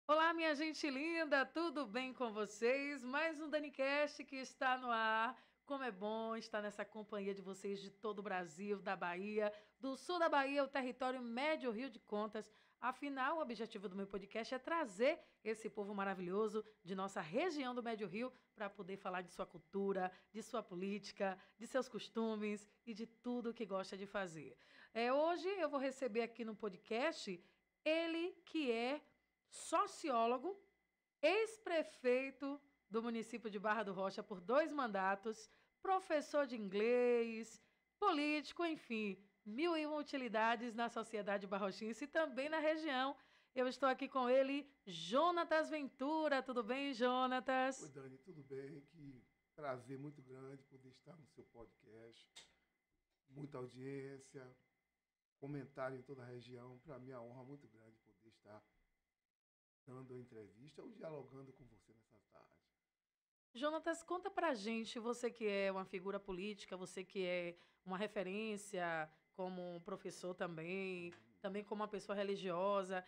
Olá, minha gente linda, tudo bem com vocês? Mais um DaniCast que está no ar. Como é bom estar nessa companhia de vocês de todo o Brasil, da Bahia, do sul da Bahia, o território médio Rio de Contas. Afinal, o objetivo do meu podcast é trazer esse povo maravilhoso de nossa região do Médio Rio para poder falar de sua cultura, de sua política, de seus costumes e de tudo que gosta de fazer. Hoje eu vou receber aqui no podcast ele que é sociólogo, ex-prefeito do município de Barra do Rocha por 2 mandatos, professor de inglês, político, enfim, mil e uma utilidades na sociedade barrochense e também na região. Eu estou aqui com ele, Jonatas Ventura. Tudo bem, Oi, Jonatas? Dani, tudo bem? Que prazer muito grande poder estar no seu podcast. Muita audiência, comentário em toda a região. Para mim é uma honra muito grande poder estar dando a entrevista ou dialogando com você nessa tarde. Jonatas, conta pra gente, você que é uma figura política, você que é uma referência como professor também, também como uma pessoa religiosa,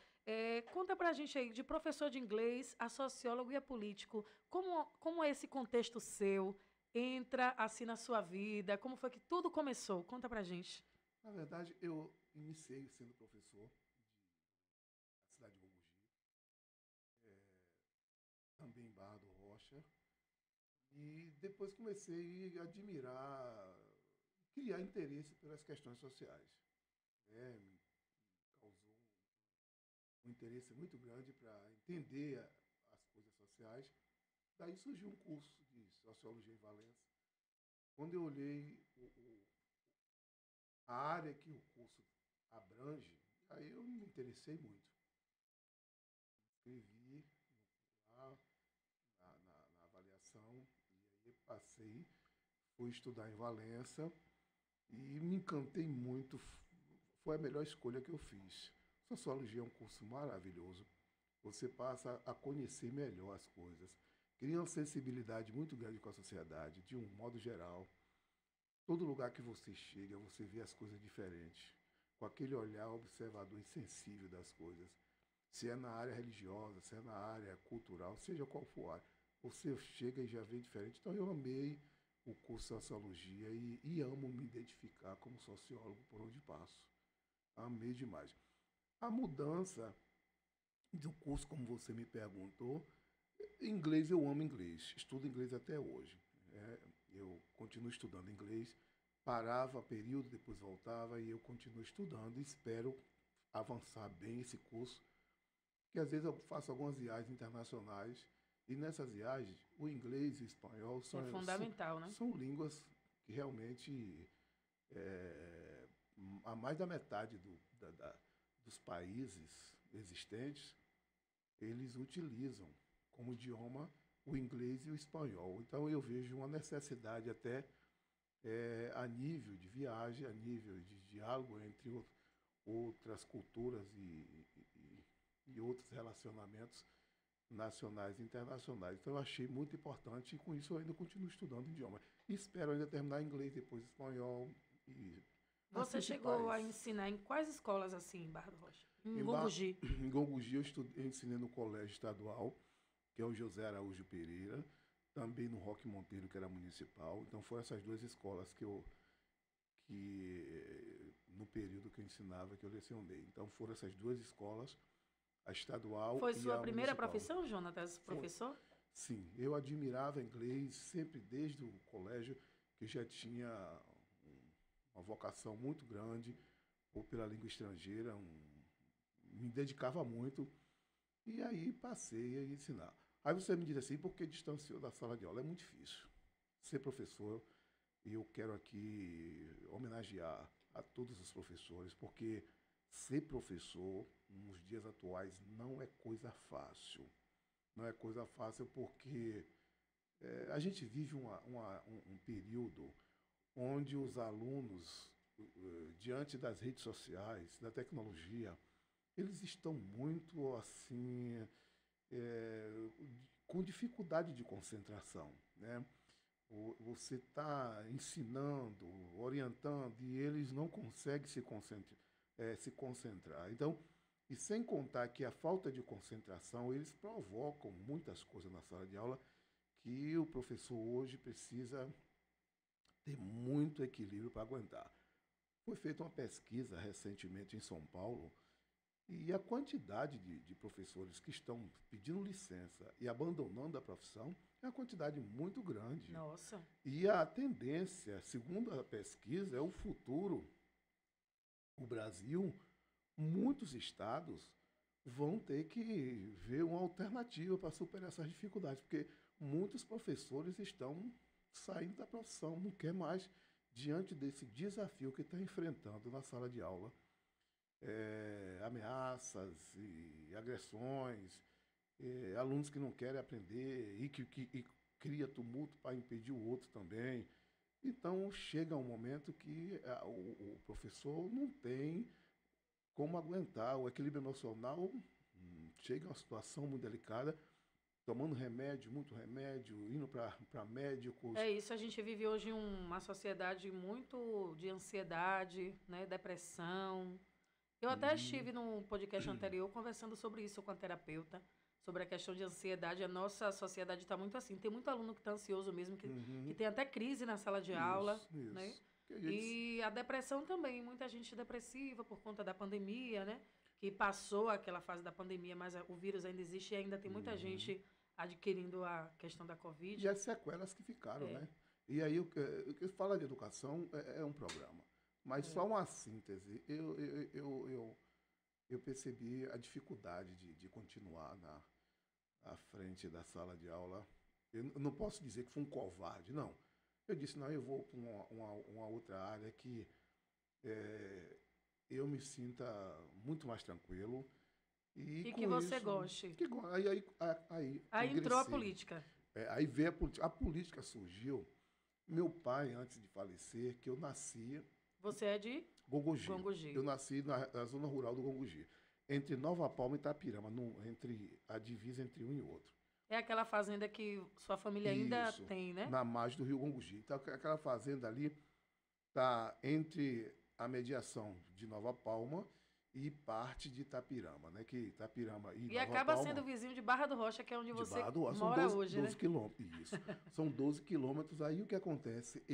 conta pra gente aí, de professor de inglês a sociólogo e a político, como é esse contexto seu entra assim na sua vida, como foi que tudo começou? Conta pra gente. Na verdade, eu iniciei sendo professor da cidade de Mogi, também em Barra do Rocha, e depois comecei a admirar, criar interesse pelas questões sociais. Me causou um interesse muito grande para entender as coisas sociais. Daí surgiu um curso de Sociologia em Valença. Quando eu olhei a área que o curso abrange, aí eu me interessei muito. Escrevi lá na avaliação e aí passei, fui estudar em Valença e me encantei muito. Foi a melhor escolha que eu fiz. Sociologia é um curso maravilhoso. Você passa a conhecer melhor as coisas. Cria uma sensibilidade muito grande com a sociedade, de um modo geral. Todo lugar que você chega, você vê as coisas diferentes, com aquele olhar observador e sensível das coisas. Se é na área religiosa, se é na área cultural, seja qual for a área, você chega e já vê diferente. Então eu amei o curso de Sociologia e amo me identificar como sociólogo por onde passo. Amei demais. A mudança do curso, como você me perguntou, inglês eu amo inglês, estudo inglês até hoje. Eu continuo estudando inglês, parava período, depois voltava e eu continuo estudando e espero avançar bem esse curso, que às vezes eu faço algumas viagens internacionais e nessas viagens o inglês e o espanhol É fundamental, né? são línguas que realmente a mais da metade dos países existentes eles utilizam como idioma o inglês e o espanhol. Então eu vejo uma necessidade até a nível de viagem, a nível de diálogo entre outras culturas e outros relacionamentos nacionais e internacionais. Então eu achei muito importante e com isso eu ainda continuo estudando idioma. E espero ainda terminar inglês, depois espanhol e as Você chegou a principais. ensinar em quais escolas assim, em Barra do Rocha? Em Em, Gongogi. em Gongogi eu ensinei no colégio estadual, que é o José Araújo Pereira, também no Roque Monteiro, que era municipal. Então foram essas duas escolas que no período que eu ensinava que eu lecionei. Então foram essas duas escolas, a estadual Foi e sua a primeira municipal. profissão, Jonatas, Foi, professor? sim, eu admirava inglês sempre desde o colégio, que já tinha uma vocação muito grande ou pela língua estrangeira, me dedicava muito e aí passei a ensinar. Aí você me diz assim, por que distanciou da sala de aula? É muito difícil. Ser professor, e eu quero aqui homenagear a todos os professores, porque ser professor nos dias atuais não é coisa fácil. Não é coisa fácil porque a gente vive um período onde os alunos, diante das redes sociais, da tecnologia, eles estão muito assim, é, com dificuldade de concentração, né? Você está ensinando, orientando e eles não conseguem se concentrar. Então, E sem contar que a falta de concentração, eles provocam muitas coisas na sala de aula que o professor hoje precisa ter muito equilíbrio para aguentar. Foi feita uma pesquisa recentemente em São Paulo e a quantidade de professores que estão pedindo licença e abandonando a profissão é uma quantidade muito grande. Nossa. E a tendência, segundo a pesquisa, é o futuro. O Brasil, muitos estados vão ter que ver uma alternativa para superar essas dificuldades, porque muitos professores estão saindo da profissão, não quer mais, diante desse desafio que está enfrentando na sala de aula. Ameaças e agressões, alunos que não querem aprender e cria tumulto para impedir o outro também. Então, chega um momento que o professor não tem como aguentar. O equilíbrio emocional chega a uma situação muito delicada, tomando remédio, muito remédio, indo para médicos. É isso, a gente vive hoje uma sociedade muito de ansiedade, né, depressão. Eu até estive num podcast anterior conversando sobre isso com a terapeuta, sobre a questão de ansiedade. A nossa sociedade está muito assim. Tem muito aluno que está ansioso mesmo, que tem até crise na sala de aula. Isso. Né? E a depressão também. Muita gente depressiva por conta da pandemia, né? Que passou aquela fase da pandemia, mas o vírus ainda existe e ainda tem muita gente adquirindo a questão da Covid. E as sequelas que ficaram, né? E aí, o que fala de educação é um programa. Mas só uma síntese. Eu percebi a dificuldade de continuar à frente da sala de aula. Eu não posso dizer que fui um covarde, não. Eu disse, não, eu vou para uma outra área que eu me sinta muito mais tranquilo. E que você goste. Aí entrou a política. Aí veio a política. A política surgiu. Meu pai, antes de falecer, que eu nascia... Você é de? Gongogi. Eu nasci na zona rural do Gongogi, entre Nova Palma e Itapirama, entre a divisa entre um e outro. É aquela fazenda que sua família ainda tem, né? Na margem do rio Gongogi. Então, aquela fazenda ali está entre a mediação de Nova Palma e parte de Itapirama, né? Que Itapirama e Nova acaba Palma, sendo vizinho de Barra do Rocha, que é onde você mora são 12, hoje, 12 né? quilômetros. Isso. São 12 quilômetros. Aí o que acontece?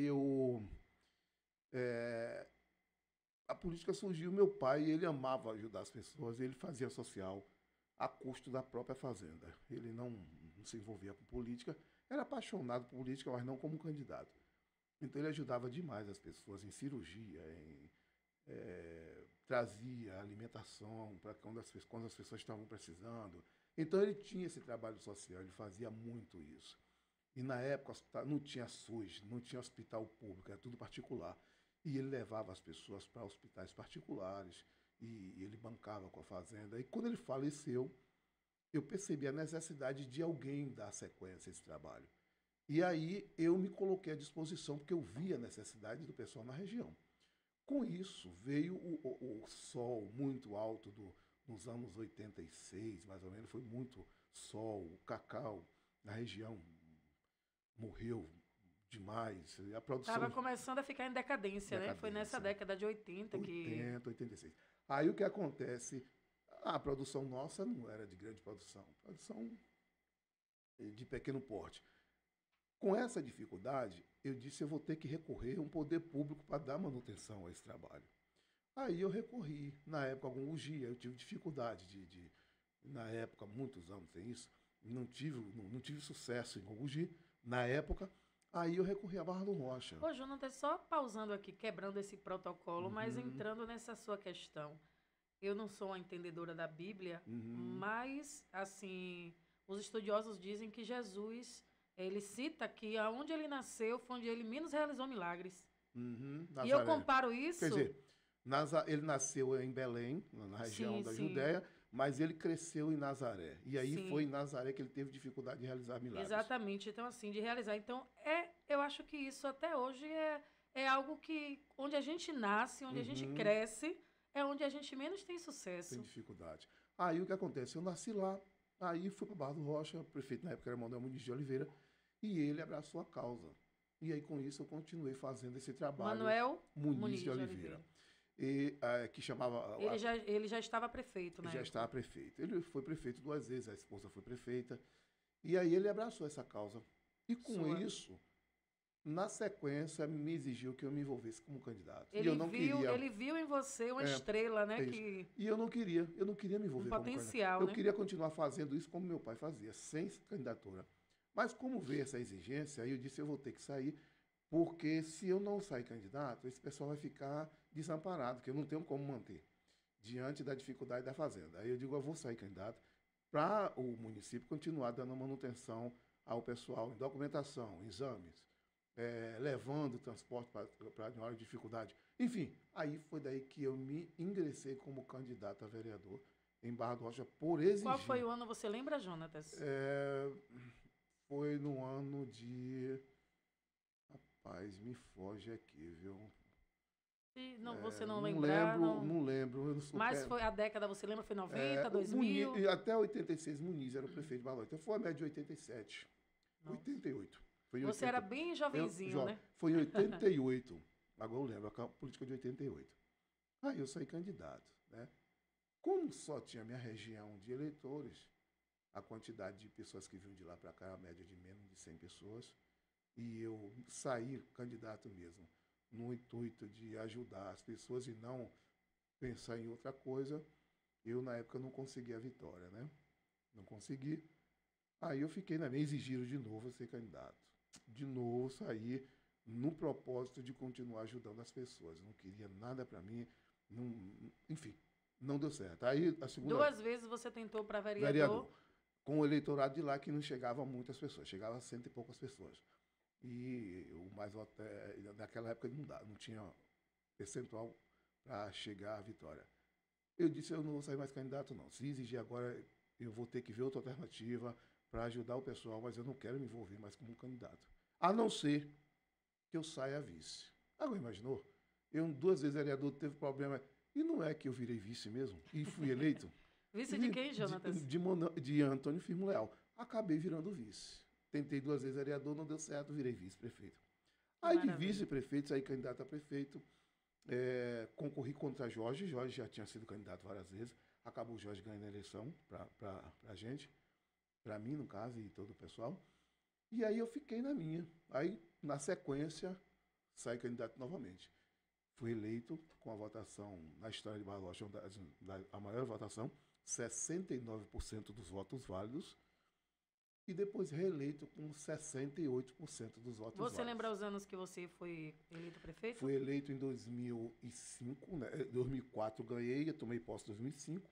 A política surgiu, meu pai, ele amava ajudar as pessoas, ele fazia social a custo da própria fazenda. Ele não se envolvia com política, era apaixonado por política, mas não como candidato. Então ele ajudava demais as pessoas em cirurgia, trazia alimentação para quando as pessoas estavam precisando. Então ele tinha esse trabalho social, ele fazia muito isso. E na época não tinha SUS, não tinha hospital público, era tudo particular. E ele levava as pessoas para hospitais particulares e ele bancava com a fazenda. E quando ele faleceu, eu percebi a necessidade de alguém dar sequência a esse trabalho. E aí eu me coloquei à disposição, porque eu vi a necessidade do pessoal na região. Com isso, veio o sol muito alto nos anos 86, mais ou menos, foi muito sol, o cacau na região morreu demais. A produção estava começando a ficar em decadência, né? Foi nessa década de 80 que... 86. Aí o que acontece? A produção nossa não era de grande produção de pequeno porte. Com essa dificuldade, eu disse, eu vou ter que recorrer a um poder público para dar manutenção a esse trabalho. Aí eu recorri, na época, a Gongogi, eu tive dificuldade na época, muitos anos tem isso, não tive sucesso em Gongogi, na época. Aí eu recorri à Barra do Rocha. Ô, Jonathan, só pausando aqui, quebrando esse protocolo, mas entrando nessa sua questão. Eu não sou uma entendedora da Bíblia, mas, assim, os estudiosos dizem que Jesus, ele cita que aonde ele nasceu foi onde ele menos realizou milagres. E eu comparo isso... Quer dizer, ele nasceu em Belém, na região da Judéia, mas ele cresceu em Nazaré. E aí foi em Nazaré que ele teve dificuldade de realizar milagres. Exatamente. Então, assim, de realizar. Então, eu acho que isso até hoje é algo que, onde a gente nasce, onde a gente cresce, é onde a gente menos tem sucesso. Tem dificuldade. Aí o que acontece? Eu nasci lá, aí fui para Barra do Rocha, o prefeito na época era Manuel Muniz de Oliveira, e ele abraçou a causa. E aí, com isso, eu continuei fazendo esse trabalho. Manuel Muniz de Oliveira. que chamava... Ele já estava prefeito, né? Já estava prefeito. Ele foi prefeito 2 vezes, a esposa foi prefeita. E aí ele abraçou essa causa. E com isso, na sequência, me exigiu que eu me envolvesse como candidato. E eu não queria. Ele viu em você uma estrela, né? E eu não queria me envolver como potencial, candidato. né? Eu queria continuar fazendo isso como meu pai fazia, sem candidatura. Mas como veio essa exigência, aí eu disse, eu vou ter que sair, porque se eu não sair candidato, esse pessoal vai ficar desamparado, que eu não tenho como manter, diante da dificuldade da fazenda. Aí eu digo, eu vou sair candidato para o município continuar dando manutenção ao pessoal em documentação, exames, levando transporte para maior dificuldade. Enfim, aí foi daí que eu me ingressei como candidato a vereador em Barra do Rocha por exigir. Qual foi o ano, você lembra, Jonatas? Foi no ano de... Rapaz, me foge aqui, viu? Não, você não lembrar... Não lembro. Mas foi a década, você lembra? Foi 90, 2000? Até 86, Muniz era o prefeito de Barra do Rocha. Então foi a média de 87. Nossa. 88. Você era bem jovenzinho, né? Foi em 88. Agora eu lembro, a política de 88. Aí eu saí candidato, né? Como só tinha minha região de eleitores, a quantidade de pessoas que vinham de lá para cá, a média de menos de 100 pessoas, e eu saí candidato mesmo, no intuito de ajudar as pessoas e não pensar em outra coisa, eu na época não consegui a vitória, né? Não consegui. Aí eu fiquei na minha, exigiram de novo a ser candidato. De novo saí no propósito de continuar ajudando as pessoas. Não queria nada para mim, enfim, não deu certo. Aí a segunda 2 vezes você tentou para vereador. Com o eleitorado de lá que não chegava muitas pessoas, chegava a 100 e poucas pessoas. E o mais naquela época não tinha percentual para chegar à vitória. Eu disse, eu não vou sair mais candidato, não. Se exigir agora, eu vou ter que ver outra alternativa para ajudar o pessoal, mas eu não quero me envolver mais como candidato. A não ser que eu saia vice. Agora, imaginou? Eu 2 vezes vereador, teve problema. E não é que eu virei vice mesmo? E fui eleito? Vice de quem, Jonatas? De Antônio Firmo Leal. Acabei virando vice. Tentei 2 vezes vereador, não deu certo, virei vice-prefeito. Aí de vice-prefeito, saí candidato a prefeito. Concorri contra Jorge. Jorge já tinha sido candidato várias vezes. Acabou o Jorge ganhando a eleição para a gente. Para mim, no caso, e todo o pessoal. E aí eu fiquei na minha. Aí, na sequência, saí candidato novamente. Fui eleito com a votação, na história de Barra do Rocha, a maior votação, 69% dos votos válidos, e depois reeleito com 68% dos votos válidos. Você lembra os anos que você foi eleito prefeito? Fui eleito em 2005, né? 2004 ganhei, eu tomei posse em 2005,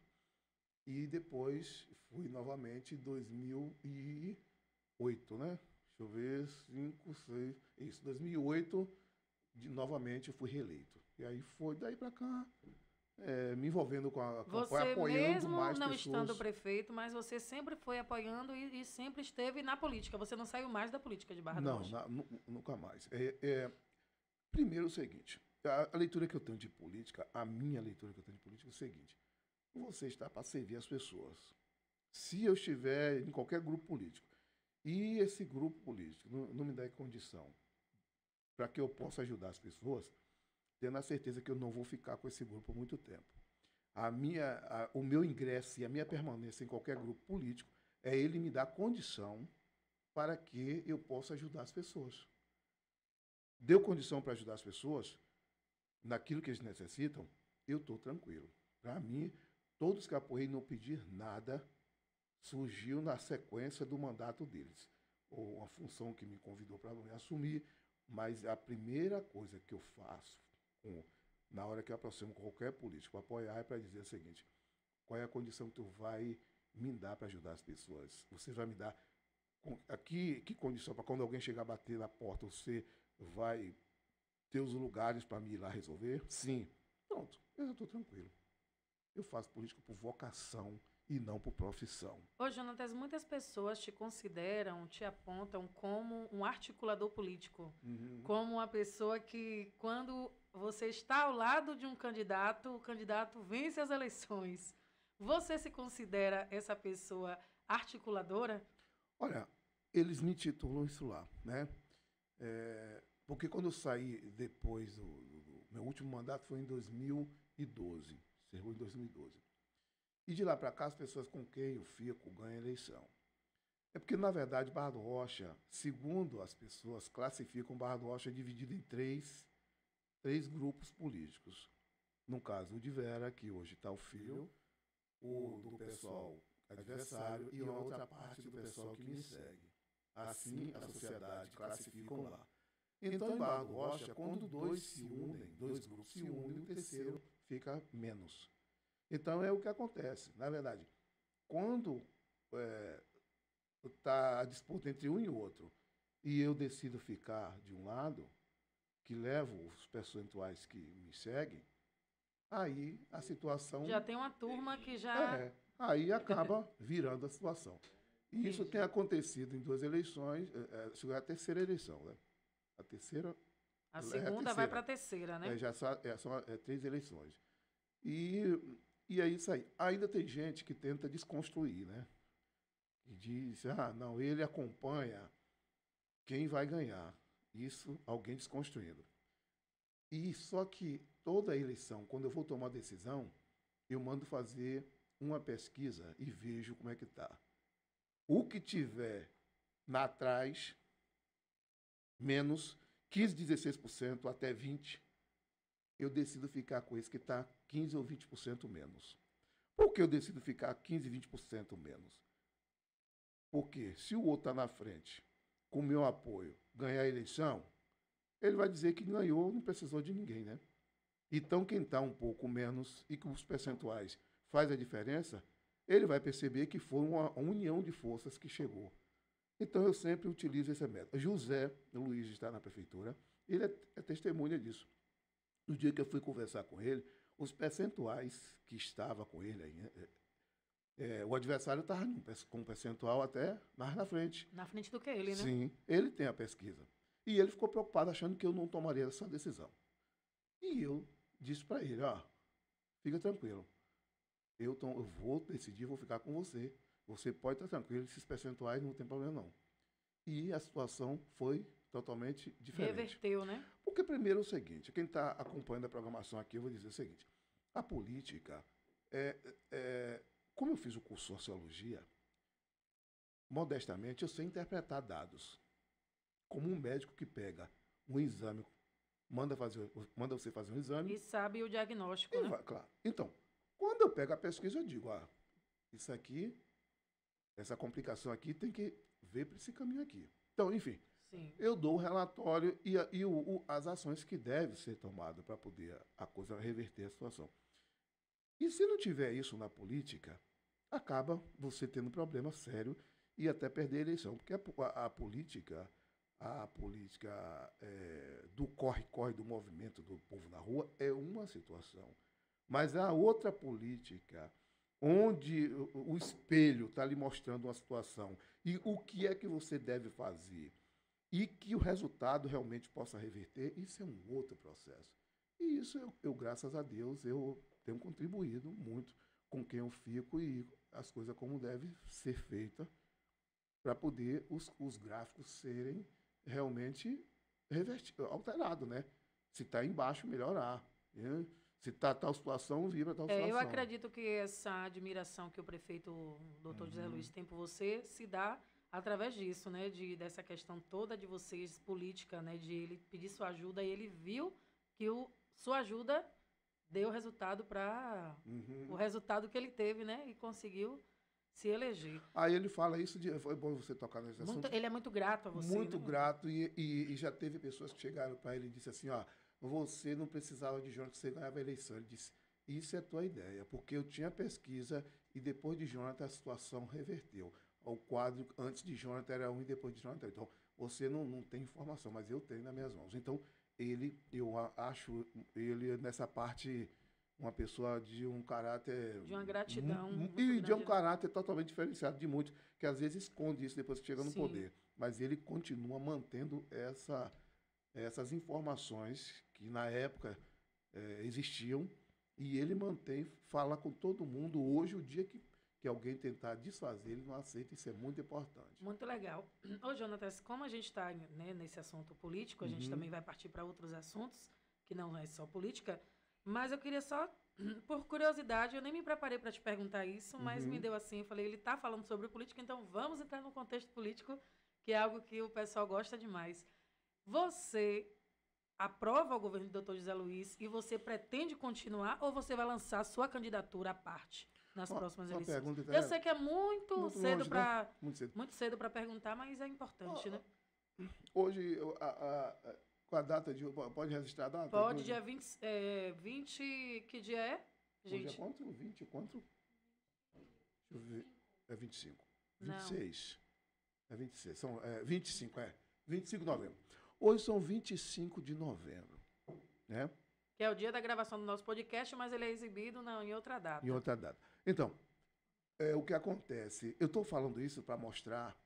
e depois fui novamente em 2008, né? Deixa eu ver, 5, 6... Isso, 2008, novamente eu fui reeleito. E aí foi daí para cá, me envolvendo com a campanha, apoiando mais pessoas. Você mesmo não estando prefeito, mas você sempre foi apoiando e sempre esteve na política. Você não saiu mais da política de Barra do Rocha? Não, nunca mais. Primeiro é o seguinte, a leitura que eu tenho de política, a minha leitura que eu tenho de política é o seguinte: você está para servir as pessoas. Se eu estiver em qualquer grupo político e esse grupo político não me der condição para que eu possa ajudar as pessoas, tendo a certeza que eu não vou ficar com esse grupo por muito tempo. O meu ingresso e a minha permanência em qualquer grupo político é ele me dar condição para que eu possa ajudar as pessoas. Deu condição para ajudar as pessoas naquilo que eles necessitam, eu estou tranquilo. Para mim, todos que apoiei não pedir nada, surgiu na sequência do mandato deles. Ou uma função que me convidou para assumir, mas a primeira coisa que eu faço na hora que eu aproximo qualquer político para apoiar é para dizer o seguinte: qual é a condição que tu vai me dar para ajudar as pessoas? Você vai me dar que condição para quando alguém chegar a bater na porta, você vai ter os lugares para me ir lá resolver? Sim. Pronto, eu já estou tranquilo. Eu faço política por vocação e não por profissão. Ô, Jonatas, muitas pessoas te consideram, te apontam como um articulador político, como uma pessoa que, quando você está ao lado de um candidato, o candidato vence as eleições. Você se considera essa pessoa articuladora? Olha, eles me titulam isso lá, né? Porque quando eu saí depois Meu último mandato foi em 2012. Encerrou em 2012. E de lá para cá, as pessoas com quem eu fico ganham a eleição. É porque, na verdade, Barra do Rocha, segundo as pessoas, classificam Barra do Rocha dividido em três grupos políticos. No caso, o de Vera, que hoje está o filho, o do pessoal adversário e uma outra parte do pessoal que me segue. Assim, a sociedade classificam lá. Então, em Barra do Rocha, quando dois grupos se unem, o terceiro fica menos. Então, é o que acontece. Na verdade, quando está a disputa entre um e outro, e eu decido ficar de um lado, que levo os percentuais que me seguem, aí a situação... Já tem uma turma que já... aí acaba virando a situação. E isso tem acontecido em 2 eleições, chegou a terceira eleição, né? A terceira... A segunda vai para a terceira, né? Já são 3 eleições. E é isso aí. Ainda tem gente que tenta desconstruir, né? E diz, não, ele acompanha quem vai ganhar. Isso, alguém desconstruindo. E só que toda eleição, quando eu vou tomar decisão, eu mando fazer uma pesquisa e vejo como é que está. O que tiver na atrás, menos 15%, 16% até 20%, eu decido ficar com esse que está 15% ou 20% menos. Por que eu decido ficar 15%, 20% menos? Porque se o outro está na frente, com o meu apoio, ganhar a eleição, ele vai dizer que ganhou, não precisou de ninguém, né? Então, quem está um pouco menos e que os percentuais faz a diferença, ele vai perceber que foi uma união de forças que chegou. Então, eu sempre utilizo esse método. José Luiz está na prefeitura, ele é testemunha disso. No dia que eu fui conversar com ele, os percentuais que estava com ele aí, o adversário estava com um percentual até mais na frente. Na frente do que ele, né? Sim, ele tem a pesquisa. E ele ficou preocupado, achando que eu não tomaria essa decisão. E eu disse para ele, fica tranquilo. Eu vou decidir, vou ficar com você. Você pode estar tranquilo, esses percentuais não tem problema não. E a situação foi totalmente diferente. Reverteu, né? Porque primeiro é o seguinte, quem está acompanhando a programação aqui, eu vou dizer o seguinte, a política, como eu fiz o curso de Sociologia, modestamente eu sei interpretar dados. Como um médico que pega um exame, manda você fazer um exame... E sabe o diagnóstico, né? Claro. Então, quando eu pego a pesquisa, eu digo, isso aqui, essa complicação aqui, tem que ver para esse caminho aqui. Então, enfim, Sim. eu dou o relatório e as ações que devem ser tomadas para poder a coisa reverter a situação. E se não tiver isso na política, acaba você tendo um problema sério e até perder a eleição. Porque a política do corre-corre do movimento do povo na rua é uma situação. Mas a outra política, onde o espelho está lhe mostrando uma situação e o que é que você deve fazer e que o resultado realmente possa reverter, isso é um outro processo. E isso, graças a Deus, eu tenho contribuído muito com quem eu fico e as coisas como devem ser feitas para poder os gráficos serem realmente alterados, né? Se está embaixo, melhorar. Né? Se está tal situação, vir para tal situação. Eu acredito que essa admiração que o prefeito, doutor José Luiz, tem por você, se dá através disso, né? Dessa questão toda de vocês, política, né? De ele pedir sua ajuda e ele viu que sua ajuda deu resultado para o resultado que ele teve, né? E conseguiu se eleger. Aí ele fala isso, foi bom você tocar nesse assunto. Ele é muito grato a você, muito, né? Grato, e já teve pessoas que chegaram para ele e disse assim, você não precisava de Jonathan, você ganhava a eleição. Ele disse, isso é a tua ideia, porque eu tinha pesquisa e depois de Jonathan a situação reverteu. O quadro antes de Jonathan era um e depois de Jonathan. Então, você não tem informação, mas eu tenho nas minhas mãos. Então, eu acho ele nessa parte uma pessoa de um caráter... De uma gratidão. E de um caráter totalmente diferenciado de muitos, que às vezes esconde isso depois que chega no poder. Mas ele continua mantendo essas informações que na época existiam, e ele mantém, fala com todo mundo. Hoje, o dia que alguém tentar desfazer, ele não aceita, isso é muito importante. Muito legal. Ô, Jonatas, como a gente está, né, nesse assunto político, a gente também vai partir para outros assuntos que não é só política, mas eu queria só, por curiosidade, eu nem me preparei para te perguntar isso, mas me deu assim, eu falei, ele está falando sobre política, então vamos entrar no contexto político, que é algo que o pessoal gosta demais. Você aprova o governo do Dr. José Luiz e você pretende continuar ou você vai lançar a sua candidatura à parte nas próximas uma eleições? pergunta, Eu sei que é muito cedo longe, para né? Muito cedo. perguntar, mas é importante, né? Hoje, com a data de... Pode registrar a data? Pode, dia 20, que dia é, Hoje é gente? quanto? 20? Quanto? Deixa eu ver. É 25. Não. 26. É 26. São 25, 25 de novembro. Hoje são 25 de novembro, né? Que é o dia da gravação do nosso podcast, mas ele é exibido em outra data. Em outra data. Então, o que acontece? Eu estou falando isso para mostrar,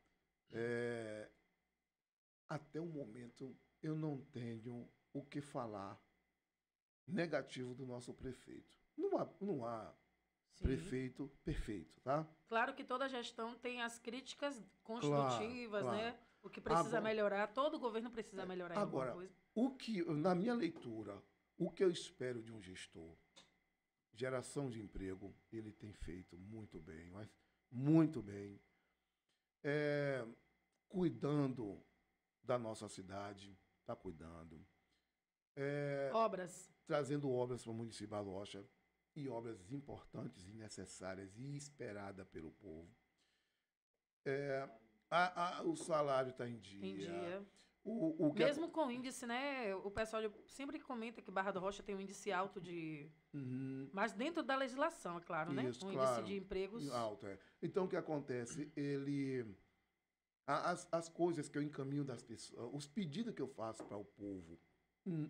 até o momento, eu não tenho o que falar negativo do nosso prefeito. Não há Sim. Prefeito perfeito, tá? Claro que toda gestão tem as críticas construtivas, claro. Né? O que precisa melhorar, todo governo precisa melhorar agora, em alguma coisa. Na minha leitura, o que eu espero de um gestor, geração de emprego, ele tem feito muito bem, mas muito bem. Cuidando da nossa cidade, está cuidando. Obras. Trazendo obras para o município de Balocha, e obras importantes e necessárias e esperadas pelo povo. O salário está em dia. Em dia. Mesmo com índice, né? O pessoal sempre comenta que Barra do Rocha tem um índice alto de... Mas dentro da legislação, é claro, né? Isso, índice de empregos... Alto, Então, o que acontece? As coisas que eu encaminho das pessoas, os pedidos que eu faço para o povo,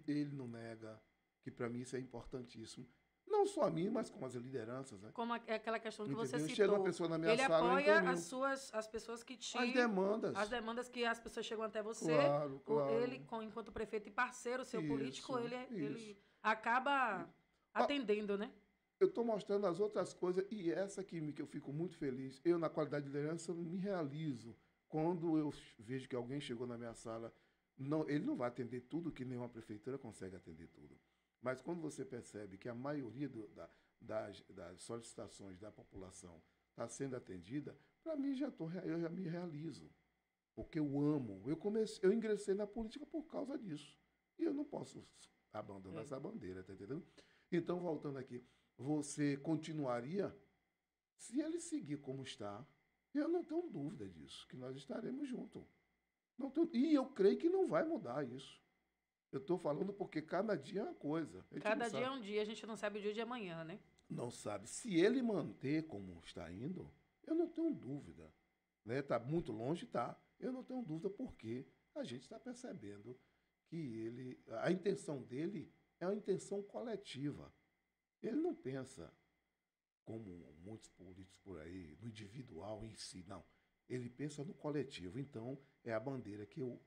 ele não nega, que para mim isso é importantíssimo. Não só a mim, mas com as lideranças, né? Como aquela questão que você citou. Chega uma pessoa na minha ele sala, apoia as pessoas que te... As demandas. As demandas que as pessoas chegam até você. Claro. Ele, enquanto prefeito e parceiro seu político, ele acaba atendendo, né? Eu estou mostrando as outras coisas e essa que eu fico muito feliz. Eu, na qualidade de liderança, me realizo. Quando eu vejo que alguém chegou na minha sala, ele não vai atender tudo, que nenhuma prefeitura consegue atender tudo. Mas quando você percebe que a maioria das solicitações da população está sendo atendida, para mim eu já me realizo. Porque eu amo. Eu ingressei na política por causa disso. E eu não posso abandonar essa bandeira, tá entendendo? Então, voltando aqui, você continuaria, se ele seguir como está, eu não tenho dúvida disso, que nós estaremos juntos. E eu creio que não vai mudar isso. Eu estou falando porque cada dia é uma coisa. Cada dia é um dia, a gente não sabe o dia de amanhã, né? Não sabe. Se ele manter como está indo, eu não tenho dúvida. Está muito longe, tá. Eu não tenho dúvida porque a gente está percebendo que a intenção dele é uma intenção coletiva. Ele não pensa como muitos políticos por aí, no individual em si, não. Ele pensa no coletivo. Então, é a bandeira que eu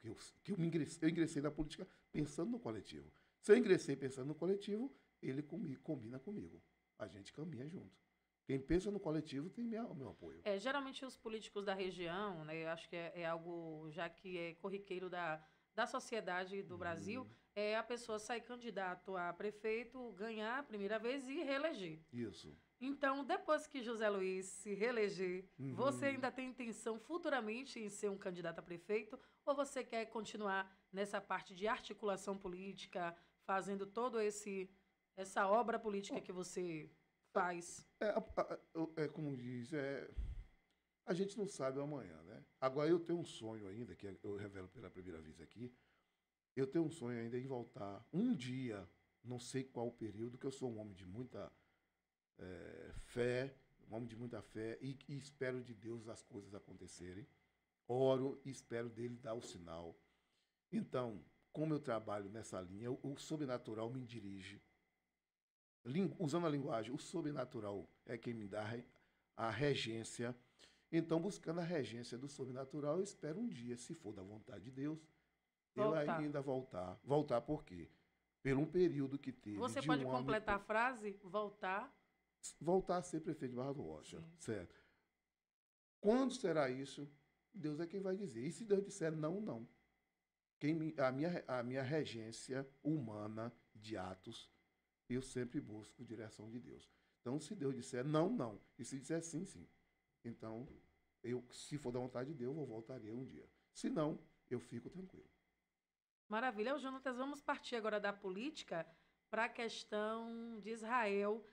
ingressei na política pensando no coletivo. Se eu ingressei pensando no coletivo, ele combina comigo. A gente caminha junto. Quem pensa no coletivo tem meu apoio. Geralmente os políticos da região, né, eu acho que é algo já que é corriqueiro da sociedade do Brasil, é a pessoa sair candidato a prefeito, ganhar a primeira vez e reeleger. Isso. Então, depois que José Luiz se reeleger, você ainda tem intenção futuramente em ser um candidato a prefeito? Ou você quer continuar nessa parte de articulação política, fazendo todo essa obra política que você faz? Como diz, a gente não sabe o amanhã, né? Agora, eu tenho um sonho ainda, que eu revelo pela primeira vez aqui, eu tenho um sonho ainda em voltar um dia, não sei qual período, que eu sou um homem de muita... fé, um homem de muita fé, e espero de Deus as coisas acontecerem. Oro e espero dele dar o sinal. Então, como eu trabalho nessa linha, o sobrenatural me dirige. Usando a linguagem, o sobrenatural é quem me dá a regência. Então, buscando a regência do sobrenatural, eu espero um dia, se for da vontade de Deus, eu ainda voltar. Voltar por quê? Por um período que teve. Você pode completar a frase? Voltar? Voltar a ser prefeito de Barra do Rocha, certo? Quando será isso? Deus é quem vai dizer. E se Deus disser não, não. A minha regência humana de Atos, eu sempre busco direção de Deus. Então, se Deus disser não, não. E se disser sim, sim. Então, se for da vontade de Deus, eu voltaria um dia. Se não, eu fico tranquilo. Maravilha. Ô, Jonatas, vamos partir agora da política para a questão de Israel.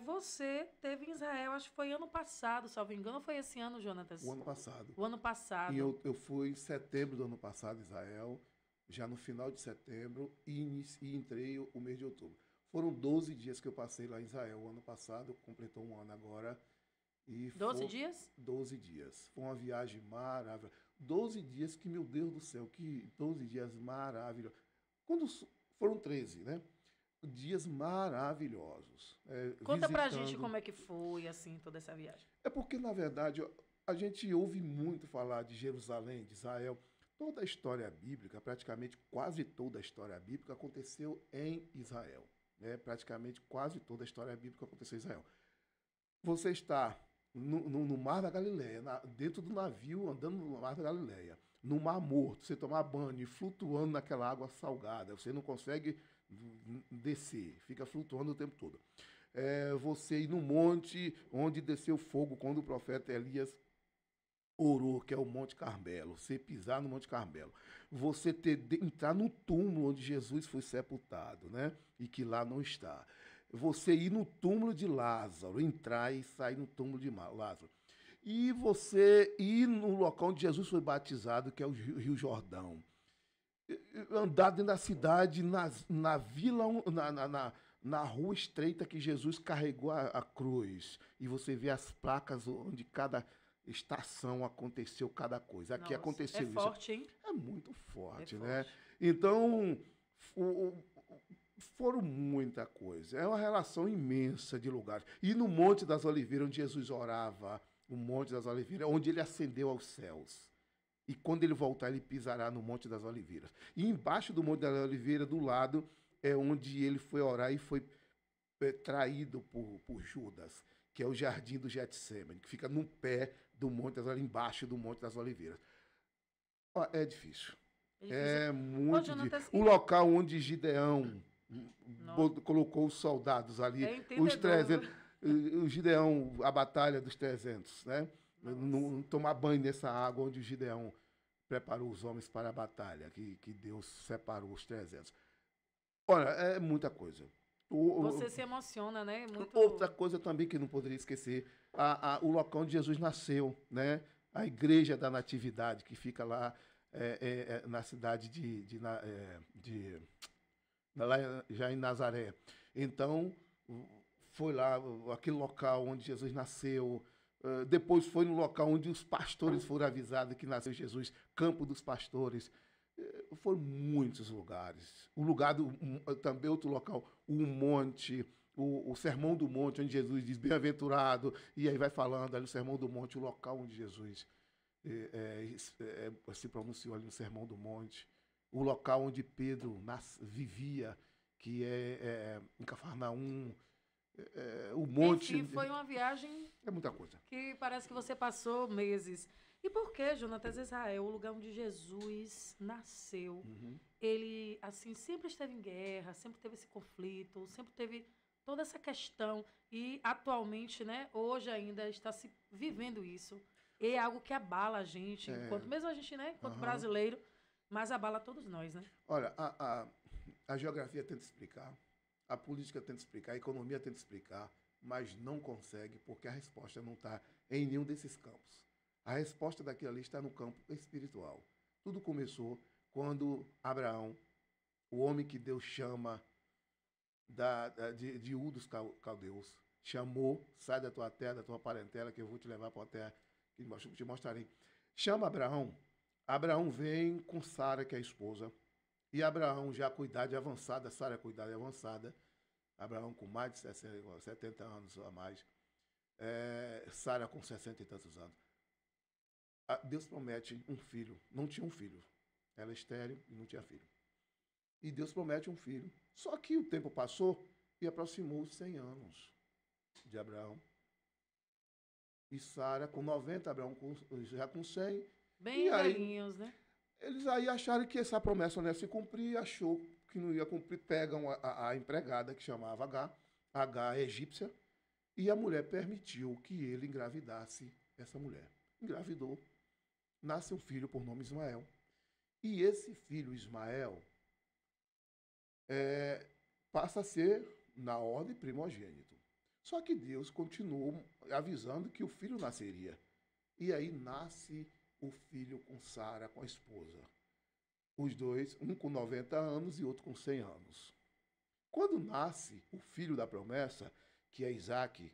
Você teve em Israel, acho que foi ano passado, salvo engano, ou foi esse ano, Jonatas? O ano passado. O ano passado. E eu fui em setembro do ano passado, Israel, já no final de setembro, e entrei o mês de outubro. Foram 12 dias que eu passei lá em Israel o ano passado, completou um ano agora. E 12 dias? 12 dias. Foi uma viagem maravilhosa. 12 dias que, meu Deus do céu, que 12 dias maravilhosos. Foram 13, né? Dias maravilhosos. Conta pra gente como é que foi, assim, toda essa viagem. É porque, na verdade, a gente ouve muito falar de Jerusalém, de Israel. Toda a história bíblica, praticamente quase toda a história bíblica aconteceu em Israel. Né? Praticamente quase toda a história bíblica aconteceu em Israel. Você está no Mar da Galileia, dentro do navio, andando no Mar da Galileia, no Mar Morto, você tomar banho e flutuando naquela água salgada, você não consegue descer, fica flutuando o tempo todo. Você ir no monte onde desceu fogo quando o profeta Elias orou, que é o Monte Carmelo, você pisar no Monte Carmelo, você entrar no túmulo onde Jesus foi sepultado, né? E que lá não está. Você ir no túmulo de Lázaro, entrar e sair no túmulo de Lázaro. E você ir no local onde Jesus foi batizado, que é o Rio Jordão. Andar dentro da cidade, na vila, na rua estreita que Jesus carregou a cruz. E você vê as placas onde cada estação aconteceu cada coisa. Aqui aconteceu isso. É forte, hein? É muito forte, né? Então, foram muita coisa. É uma relação imensa de lugares. E no Monte das Oliveiras, onde Jesus orava, o Monte das Oliveiras, onde ele ascendeu aos céus. E quando ele voltar, ele pisará no Monte das Oliveiras. E embaixo do Monte das Oliveiras, do lado, é onde ele foi orar e foi traído por Judas, que é o Jardim do Getsêmani, que fica no pé do Monte das Oliveiras, embaixo do Monte das Oliveiras. É difícil. É muito difícil. O local onde Gideão colocou os soldados ali, os 300, o Gideão, a batalha dos 300, né? Não tomar banho nessa água onde o Gideão preparou os homens para a batalha, que Deus separou os 300. Olha, é muita coisa. Você se emociona, né? Outra coisa também que não poderia esquecer, o local onde Jesus nasceu, né? A Igreja da Natividade, que fica lá na cidade lá já em Nazaré. Então, foi lá, aquele local onde Jesus nasceu. Depois foi no local onde os pastores foram avisados que nasceu Jesus, Campo dos Pastores. Foram muitos lugares. Também outro local, o monte, o Sermão do Monte, onde Jesus diz, bem-aventurado, e aí vai falando ali o Sermão do Monte, o local onde Jesus se pronunciou ali no Sermão do Monte, o local onde Pedro vivia, que é em Cafarnaum, o monte... Enfim, foi uma viagem... É muita coisa. Que parece que você passou meses. E por que, Jonatas, Israel, o lugar onde Jesus nasceu, ele, assim, sempre esteve em guerra, sempre teve esse conflito, sempre teve toda essa questão. E, atualmente, né, hoje ainda está se vivendo isso. E é algo que abala a gente, mesmo a gente, né, enquanto brasileiro, mas abala todos nós, né? Olha, a geografia tenta explicar, a política tenta explicar, a economia tenta explicar, mas não consegue, porque a resposta não está em nenhum desses campos. A resposta daquilo ali está no campo espiritual. Tudo começou quando Abraão, o homem que Deus chama de Ur dos Caldeus, chamou, sai da tua terra, da tua parentela, que eu vou te levar para a terra que te mostrarei. Chama Abraão. Abraão vem com Sara, que é a esposa, e Abraão já com idade avançada, Sara com idade avançada, Abraão com mais de 70 anos ou a mais, Sara com 60 e tantos anos. Deus promete um filho. Não tinha um filho. Ela é estéril e não tinha filho. E Deus promete um filho. Só que o tempo passou e aproximou os 100 anos de Abraão. E Sara com 90, Abraão já com 100. Bem velhinhos, né? Eles aí acharam que essa promessa não ia se cumprir, achou que não ia cumprir, pegam a empregada que chamava H é egípcia, e a mulher permitiu que ele engravidasse essa mulher. Engravidou, nasce um filho por nome Ismael. E esse filho Ismael passa a ser, na ordem, primogênito. Só que Deus continuou avisando que o filho nasceria. E aí nasce o filho com Sara, com a esposa. Os dois, um com 90 anos e outro com 100 anos. Quando nasce o filho da promessa, que é Isaque,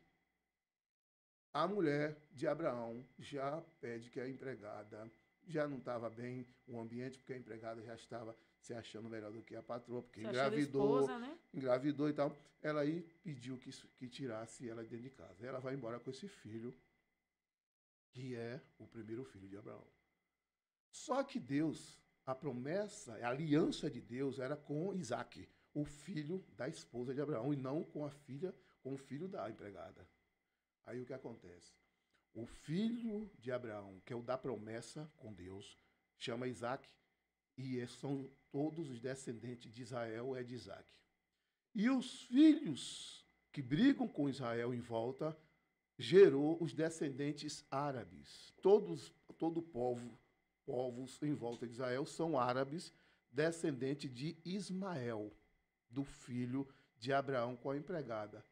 a mulher de Abraão já pede que a empregada já não estava bem o ambiente, porque a empregada já estava se achando melhor do que a patroa, porque esposa, né? engravidou e tal. Ela aí pediu que tirasse ela de dentro de casa. Ela vai embora com esse filho, que é o primeiro filho de Abraão. Só que Deus, a promessa, a aliança de Deus era com Isaque, o filho da esposa de Abraão, e não com com o filho da empregada. Aí o que acontece? O filho de Abraão, que é o da promessa com Deus, chama Isaque, e são todos os descendentes de Israel, é de Isaque. E os filhos que brigam com Israel em volta, gerou os descendentes árabes. Todo povos em volta de Israel são árabes, descendentes de Ismael, do filho de Abraão com a empregada.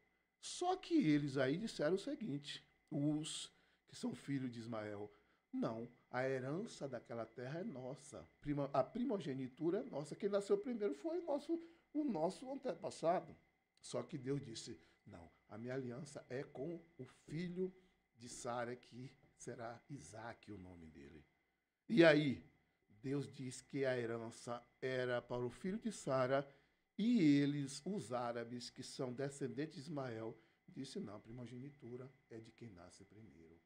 Só que eles aí disseram o seguinte, os que são filhos de Ismael, não, a herança daquela terra é nossa, a primogenitura é nossa, quem nasceu primeiro foi o nosso antepassado. Só que Deus disse, não, a minha aliança é com o filho de Sara, que será Isaque o nome dele. E aí, Deus diz que a herança era para o filho de Sara, e eles, os árabes, que são descendentes de Ismael, disse não, a primogenitura é de quem nasce primeiro.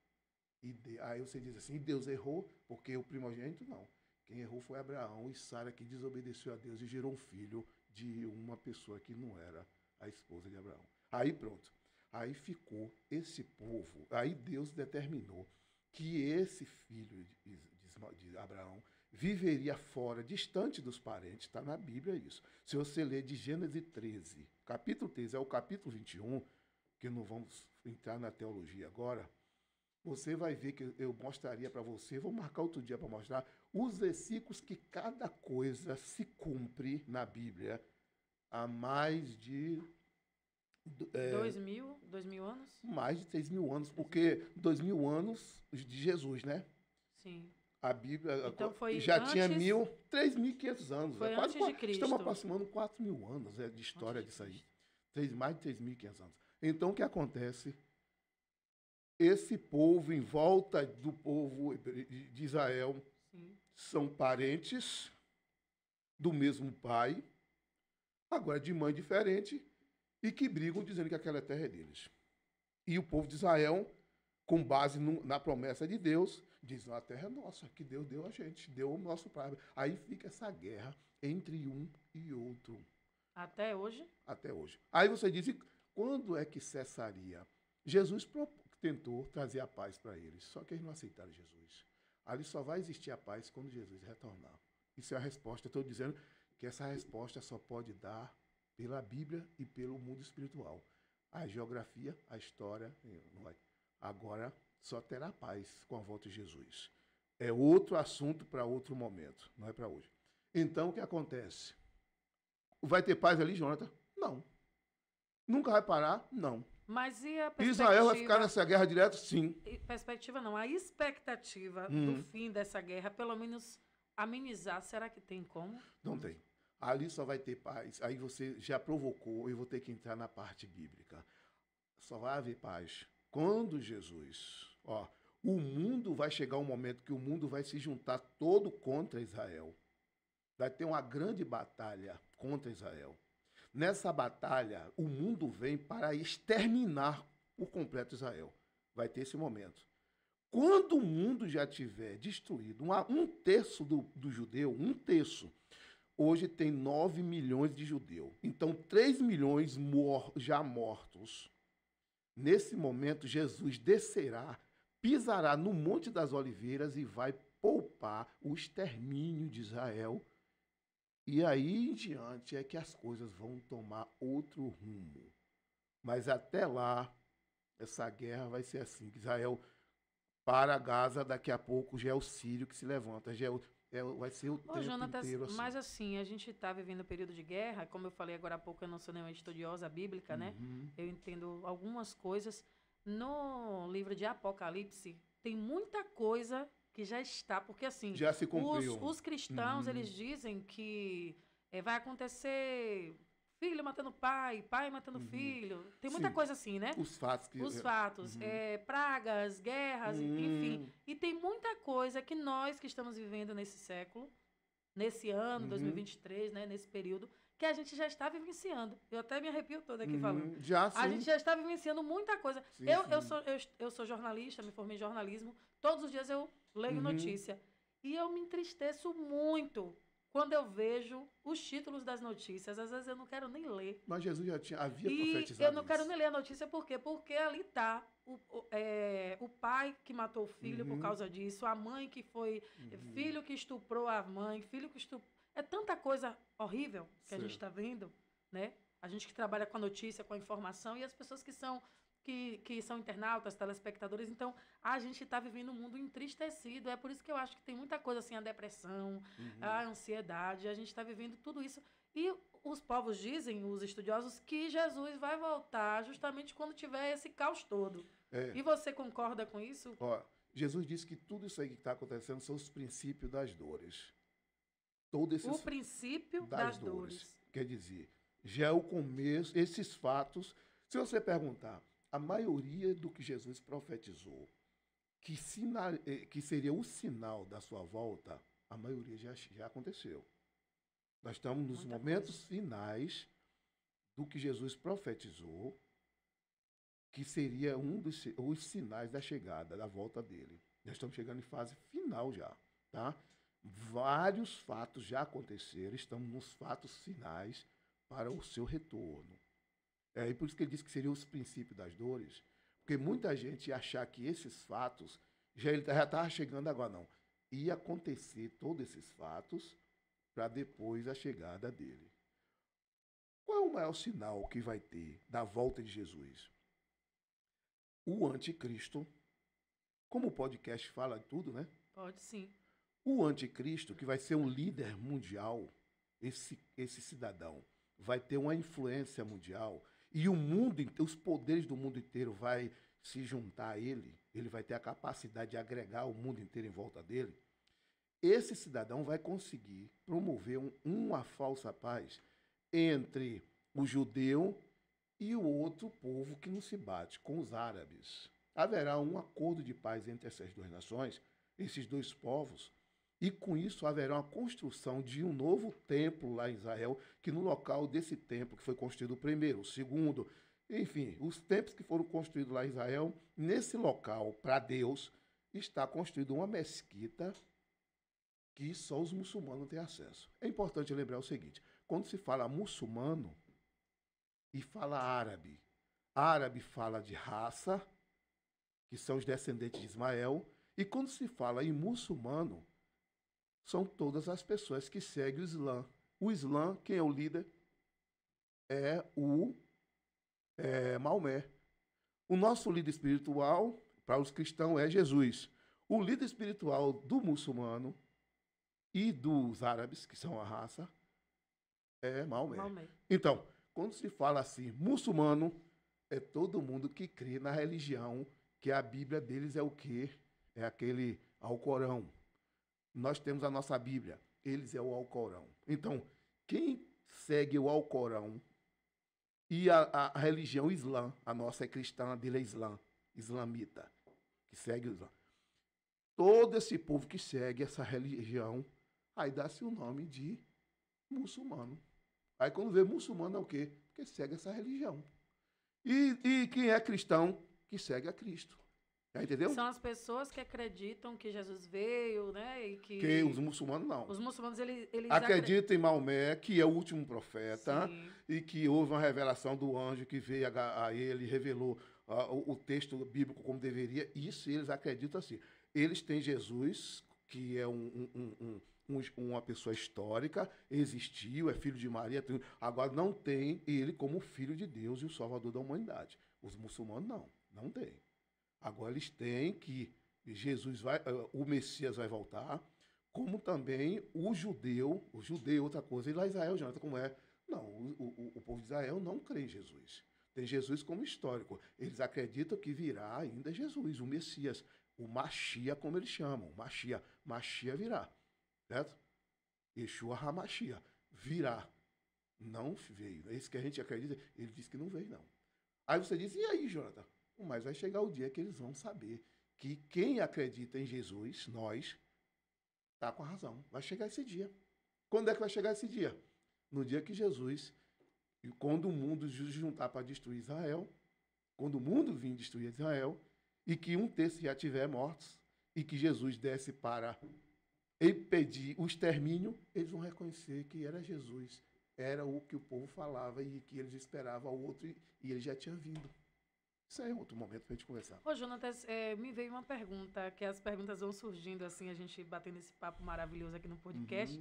Aí você diz assim, Deus errou, porque o primogênito não. Quem errou foi Abraão e Sara, que desobedeceu a Deus e gerou um filho de uma pessoa que não era a esposa de Abraão. Aí pronto. Aí ficou esse povo. Aí Deus determinou que esse filho de Abraão viveria fora, distante dos parentes. Está na Bíblia isso. Se você ler de Gênesis 13, capítulo 13 ao capítulo 21, que não vamos entrar na teologia agora, você vai ver que eu mostraria para você, vou marcar outro dia para mostrar, os versículos que cada coisa se cumpre na Bíblia há mais de... 2000 anos? Mais de 3.000 anos, porque 2.000 anos de Jesus, né? Sim. A Bíblia então foi já antes, tinha 3.500 anos. Foi antes de Cristo. Estamos aproximando 4.000 anos de história disso aí. Mais de 3.500 anos. Então, o que acontece? Esse povo, em volta do povo de Israel, sim, são parentes do mesmo pai, agora de mãe diferente, e que brigam dizendo que aquela terra é deles. E o povo de Israel, com base na promessa de Deus, diz, não, a terra é nossa, que Deus deu a gente, deu o nosso pai. Aí fica essa guerra entre um e outro. Até hoje? Até hoje. Aí você diz, e quando é que cessaria? Jesus tentou trazer a paz para eles, só que eles não aceitaram Jesus. Ali só vai existir a paz quando Jesus retornar. Isso é a resposta. Eu estou dizendo que essa resposta só pode dar pela Bíblia e pelo mundo espiritual. A geografia, a história, não vai. Agora só terá paz com a volta de Jesus. É outro assunto para outro momento, não é para hoje. Então, o que acontece? Vai ter paz ali, Jonathan? Não. Nunca vai parar? Não. Mas e a perspectiva... Israel vai ficar nessa guerra direto? Sim. Perspectiva não, a expectativa do fim dessa guerra, pelo menos amenizar, será que tem como? Não tem. Ali só vai ter paz. Aí você já provocou, eu vou ter que entrar na parte bíblica. Só vai haver paz quando Jesus... o mundo vai chegar um momento que o mundo vai se juntar todo contra Israel. Vai ter uma grande batalha contra Israel. Nessa batalha, o mundo vem para exterminar por completo Israel. Vai ter esse momento. Quando o mundo já tiver destruído, um terço do judeu, um terço, hoje tem 9 milhões de judeus. Então, 3 milhões já mortos. Nesse momento, Jesus descerá, pisará no Monte das Oliveiras e vai poupar o extermínio de Israel E aí em diante é que as coisas vão tomar outro rumo. Mas até lá, essa guerra vai ser assim. Israel para Gaza, daqui a pouco já é o Sírio que se levanta. Vai ser o Ô, tempo Jonatas, inteiro assim. mas assim, a gente está vivendo um período de guerra, como eu falei agora há pouco, eu não sou nenhuma estudiosa bíblica, né? Uhum. Eu entendo algumas coisas. No livro de Apocalipse, tem muita coisa que já está, porque assim, Já se os, cumpriu. os cristãos, Uhum. eles dizem que vai acontecer filho matando pai, pai matando Uhum. filho. Tem muita Sim, coisa assim, né? os fatos que. Os fatos, Uhum. pragas, guerras, enfim. Uhum. E tem muita coisa que nós que estamos vivendo nesse século, nesse ano, Uhum. 2023, né, nesse período, que a gente já está vivenciando. Eu até me arrepio toda aqui falando. Uhum. Já A gente sim. já está vivenciando muita coisa. Sim, Eu sim. sou, eu sou jornalista, me formei em jornalismo. Todos os dias eu leio Uhum. notícia. E eu me entristeço muito quando eu vejo os títulos das notícias. Às vezes eu não quero nem ler. Mas Jesus havia E eu profetizado não quero isso. nem ler a notícia, por quê? Porque ali está o pai que matou o filho por Uhum. causa disso, a mãe que foi, Uhum. filho que estuprou a mãe, filho que estuprou. É tanta coisa horrível que a gente Certo. está vendo, né? A gente que trabalha com a notícia, com a informação, e as pessoas que são internautas, telespectadores. Então, a gente está vivendo um mundo entristecido. É por isso que eu acho que tem muita coisa assim, a depressão, a Uhum. ansiedade. A gente está vivendo tudo isso. E os povos dizem, os estudiosos, que Jesus vai voltar justamente quando tiver esse caos todo. É. E você concorda com isso? Ó, Jesus disse que tudo isso aí que está acontecendo são os princípios das dores. Todos O esses princípio das das dores. dores. Quer dizer, já é o começo, esses fatos. Se você perguntar, a maioria do que Jesus profetizou, que seria o sinal da sua volta, a maioria já aconteceu. Nós estamos nos Muita coisa. momentos finais do que Jesus profetizou, que seria os sinais da chegada, da volta dele. Nós estamos chegando em fase final já, tá? Vários fatos já aconteceram, estamos nos fatos finais para o seu retorno. E por isso que ele disse que seriam os princípios das dores, porque muita gente ia achar que esses fatos ele já estava chegando agora, não. Ia acontecer todos esses fatos para depois a chegada dele. Qual é o maior sinal que vai ter da volta de Jesus? O anticristo, como o podcast fala de tudo, né? Pode sim. O anticristo, que vai ser um líder mundial, esse cidadão, vai ter uma influência mundial e o mundo, os poderes do mundo inteiro vai se juntar a ele, ele vai ter a capacidade de agregar o mundo inteiro em volta dele. Esse cidadão vai conseguir promover uma falsa paz entre o judeu e o outro povo que não se bate, com os árabes. Haverá um acordo de paz entre essas duas nações, esses dois povos, e com isso haverá uma construção de um novo templo lá em Israel, que no local desse templo, que foi construído o primeiro, o segundo, enfim, os templos que foram construídos lá em Israel, nesse local, para Deus, está construída uma mesquita que só os muçulmanos têm acesso. É importante lembrar o seguinte, quando se fala muçulmano e fala árabe, árabe fala de raça, que são os descendentes de Ismael, e quando se fala em muçulmano, são todas as pessoas que seguem o Islã. O Islã, quem é o líder? É o Maomé. O nosso líder espiritual, para os cristãos, é Jesus. O líder espiritual do muçulmano e dos árabes, que são a raça, é Maomé. Maomé. Então, quando se fala assim, muçulmano, é todo mundo que crê na religião, que a Bíblia deles é o quê? É aquele Alcorão. Nós temos a nossa Bíblia, eles é o Alcorão. Então, quem segue o Alcorão e a religião Islã, a nossa é cristã, a dele é Islã, islamita, que segue o Islã. Todo esse povo que segue essa religião, aí dá-se o nome de muçulmano. Aí quando vê muçulmano é o quê? Porque segue essa religião. E quem é cristão, que segue a Cristo. Já entendeu? São as pessoas que acreditam que Jesus veio, né? E Que os que muçulmanos não. os muçulmanos, eles Acreditam em Maomé, que é o último profeta, Sim. e que houve uma revelação do anjo que veio a ele, revelou o texto bíblico como deveria. Isso eles acreditam assim. Eles têm Jesus que é uma pessoa histórica, existiu, é filho de Maria, agora não tem ele como filho de Deus e o Salvador da humanidade. Os muçulmanos não tem. Agora eles têm que Jesus vai, o Messias vai voltar, como também o judeu, outra coisa, e lá Israel, Jonathan, como é? Não, o povo de Israel não crê em Jesus. Tem Jesus como histórico. Eles acreditam que virá ainda Jesus, o Messias, o Machia, como eles chamam, Machia virá, certo? Yeshua HaMachia, virá. Não veio. É isso que a gente acredita. Ele diz que não veio, não. Aí você diz, e aí, Jonathan? Mas vai chegar o dia que eles vão saber que quem acredita em Jesus, nós, está com a razão. Vai chegar esse dia. Quando é que vai chegar esse dia? No dia que Jesus, e quando o mundo se juntar para destruir Israel, quando o mundo vir destruir Israel, e que um terço já tiver mortos, e que Jesus desce para impedir o extermínio, eles vão reconhecer que era Jesus, era o que o povo falava e que eles esperavam ao outro, e ele já tinha vindo. Isso aí é outro momento para a gente conversar. Ô, Jonatas, me veio uma pergunta, que as perguntas vão surgindo assim, a gente batendo esse papo maravilhoso aqui no podcast.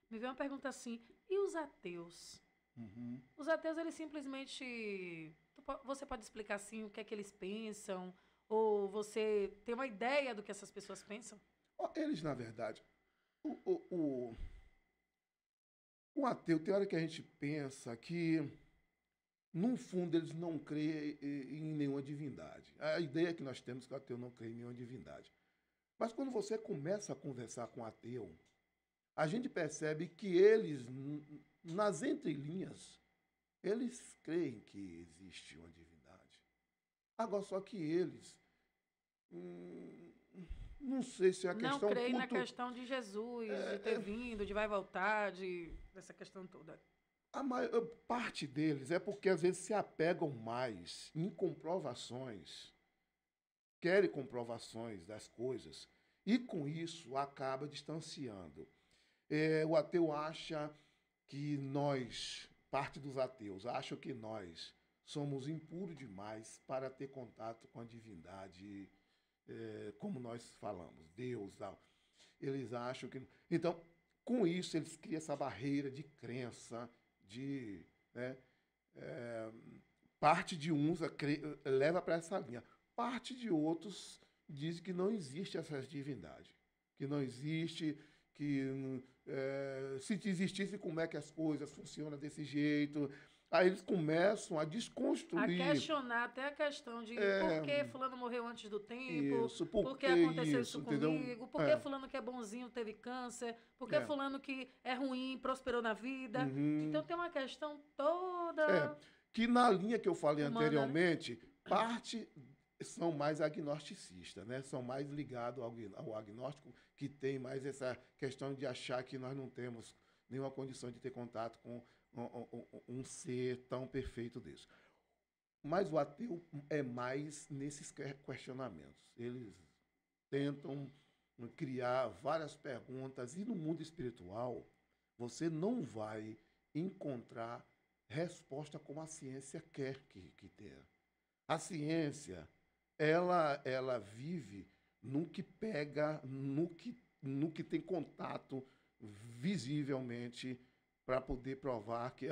Me veio uma pergunta assim, e os ateus? Os ateus, eles simplesmente... Você pode explicar assim o que é que eles pensam? Ou você tem uma ideia do que essas pessoas pensam? Eles, na verdade, o ateu, tem hora que a gente pensa que, no fundo, eles não creem em nenhuma divindade. A ideia que nós temos é que o ateu não crê em nenhuma divindade. Mas quando você começa a conversar com o ateu, a gente percebe que eles, nas entrelinhas, eles creem que existe uma divindade. Agora, só que eles... não sei se é a questão... Não creem na questão de Jesus, de ter vindo, de vai voltar, dessa questão toda. A maior parte deles é porque, às vezes, se apegam mais em comprovações, querem comprovações das coisas, e, com isso, acaba distanciando. O ateu acha que nós, parte dos ateus, acham que nós somos impuros demais para ter contato com a divindade, como nós falamos, Deus. Tal. Eles acham que... Então, com isso, eles criam essa barreira de crença, parte de uns leva para essa linha. Parte de outros diz que não existe essa divindade, que não existe, que se existisse, como é que as coisas funcionam desse jeito. Aí eles começam a desconstruir. A questionar até a questão de por que fulano morreu antes do tempo, isso, por que aconteceu isso entendeu? comigo, por que fulano que é bonzinho teve câncer, por que fulano que é ruim prosperou na vida. Então tem uma questão toda... que na linha que eu falei humana, anteriormente, né? parte são mais agnosticistas, né? São mais ligados ao agnóstico, que tem mais essa questão de achar que nós não temos nenhuma condição de ter contato com um ser tão perfeito desse. Mas o ateu é mais nesses questionamentos. Eles tentam criar várias perguntas, e no mundo espiritual você não vai encontrar resposta como a ciência quer que tenha. A ciência, ela vive no que pega, no que tem contato visivelmente, para poder provar que...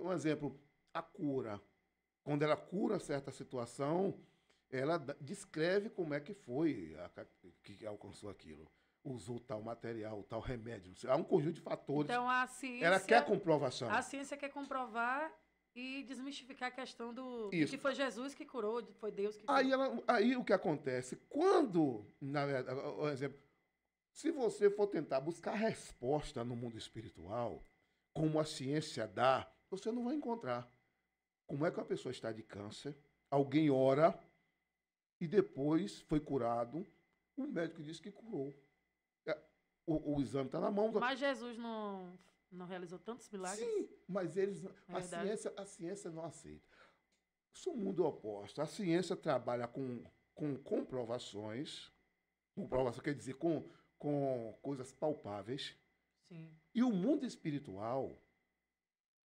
um exemplo, a cura. Quando ela cura certa situação, ela descreve como é que foi que alcançou aquilo. Usou tal material, tal remédio. Há um conjunto de fatores. Então, a ciência... Ela quer comprovação. A ciência quer comprovar e desmistificar a questão de que foi Jesus que curou, foi Deus que curou. Aí o que acontece? Quando, na verdade, por exemplo, se você for tentar buscar resposta no mundo espiritual, como a ciência dá, você não vai encontrar. Como é que uma pessoa está de câncer, alguém ora e depois foi curado, o médico disse que curou. O exame está na mão. Mas Jesus não realizou tantos milagres? Sim, mas a ciência não aceita. Isso é um mundo oposto. A ciência trabalha com comprovações, comprovação quer dizer com coisas palpáveis. Sim. E o mundo espiritual,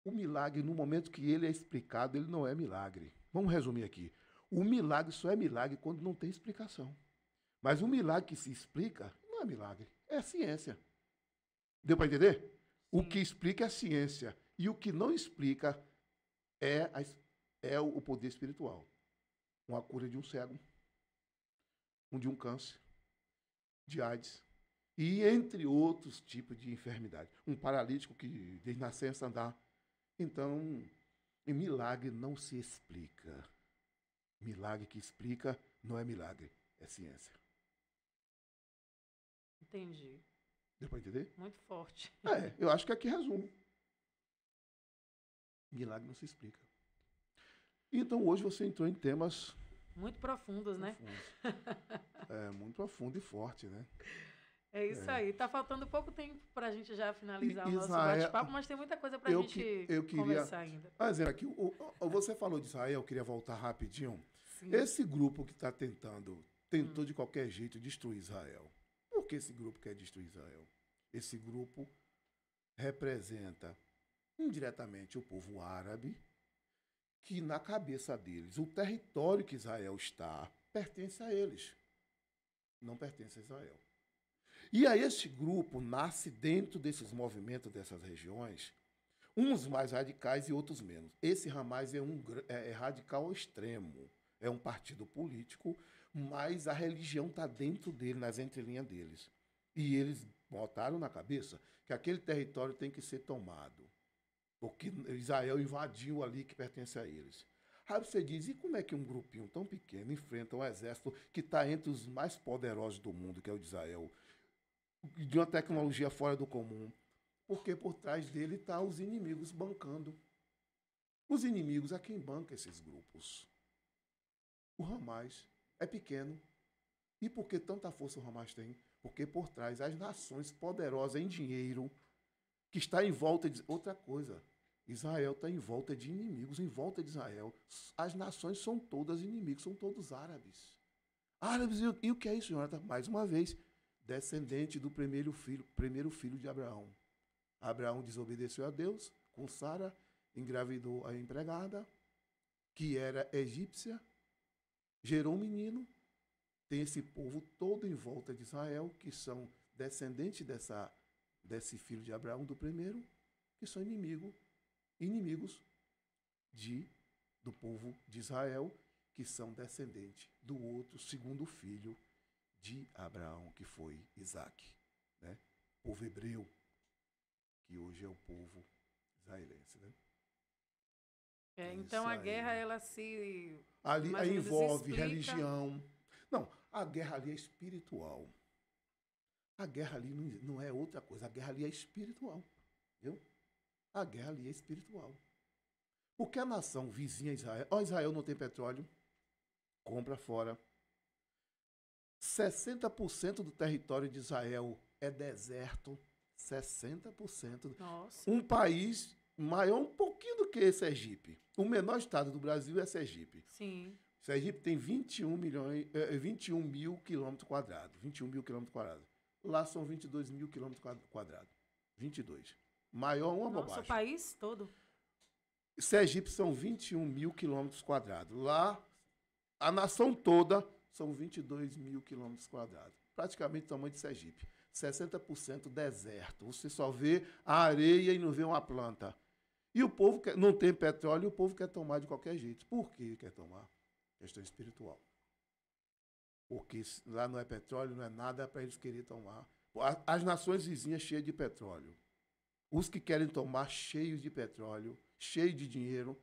o milagre, no momento que ele é explicado, ele não é milagre. Vamos resumir aqui. O milagre só é milagre quando não tem explicação. Mas o milagre que se explica, Não é milagre, é ciência. Deu para entender? Sim. O que explica é a ciência. E o que não explica é o poder espiritual. Uma cura de um cego, de um câncer, de AIDS, e entre outros tipos de enfermidade. Um paralítico que desde nascença andar. Então, milagre não se explica. Milagre que explica não é milagre, é ciência. Entendi. Deu para entender? Muito forte. Eu acho que aqui resume. Milagre não se explica. Então, hoje você entrou em temas... muito profundos, né? Muito profundo e forte, né? É isso aí. Tá faltando pouco tempo para a gente já finalizar o nosso bate-papo, mas tem muita coisa para a gente conversar ainda. Mas aqui, você falou de Israel, eu queria voltar rapidinho. Sim. Esse grupo que está tentou de qualquer jeito destruir Israel. Por que esse grupo quer destruir Israel? Esse grupo representa indiretamente o povo árabe, que na cabeça deles, o território que Israel está, pertence a eles. Não pertence a Israel. E aí esse grupo nasce dentro desses movimentos, dessas regiões, uns mais radicais e outros menos. Esse Hamas é radical ao extremo. É um partido político, mas a religião está dentro dele, nas entrelinhas deles. E eles botaram na cabeça que aquele território tem que ser tomado. Porque Israel invadiu ali que pertence a eles. Aí você diz, e como é que um grupinho tão pequeno enfrenta um exército que está entre os mais poderosos do mundo, que é o de Israel, de uma tecnologia fora do comum? Porque por trás dele estão os inimigos bancando. Os inimigos é quem banca esses grupos. O Hamas é pequeno. E por que tanta força o Hamas tem? Porque por trás as nações poderosas em dinheiro, que está em volta de... Outra coisa, Israel está em volta de inimigos, em volta de Israel. As nações são todas inimigos, são todos árabes. Árabes, e o que é isso, Jonathan? Mais uma vez, descendente do primeiro filho de Abraão. Abraão desobedeceu a Deus, com Sara, engravidou a empregada, que era egípcia, gerou um menino. Tem esse povo todo em volta de Israel, que são descendentes desse filho de Abraão, do primeiro, que são inimigos do povo de Israel, que são descendentes do outro, segundo filho de Abraão, que foi Isaac, né? Povo hebreu, que hoje é o povo israelense, né? Então a guerra, ela se... ali envolve religião. Não, a guerra ali é espiritual. A guerra ali não é outra coisa. A guerra ali é espiritual. Viu? A guerra ali é espiritual. Porque a nação vizinha a Israel... Israel não tem petróleo. Compra fora. 60% do território de Israel é deserto. 60%. Nossa. Um país maior um pouquinho do que Sergipe. O menor estado do Brasil é Sergipe. Sim. Sergipe tem 21 mil quilômetros quadrados. 21 mil quilômetros quadrados. Lá são 22 mil quilômetros quadrados. 22. Maior uma bobagem. Nosso país todo. Sergipe são 21 mil quilômetros quadrados. Lá, a nação toda são 22 mil quilômetros quadrados. Praticamente o tamanho de Sergipe. 60% deserto. Você só vê a areia e não vê uma planta. E o povo não tem petróleo e o povo quer tomar de qualquer jeito. Por que quer tomar? Questão espiritual. Porque lá não é petróleo, não é nada para eles quererem tomar. As nações vizinhas cheias de petróleo. Os que querem tomar cheios de petróleo, cheios de dinheiro,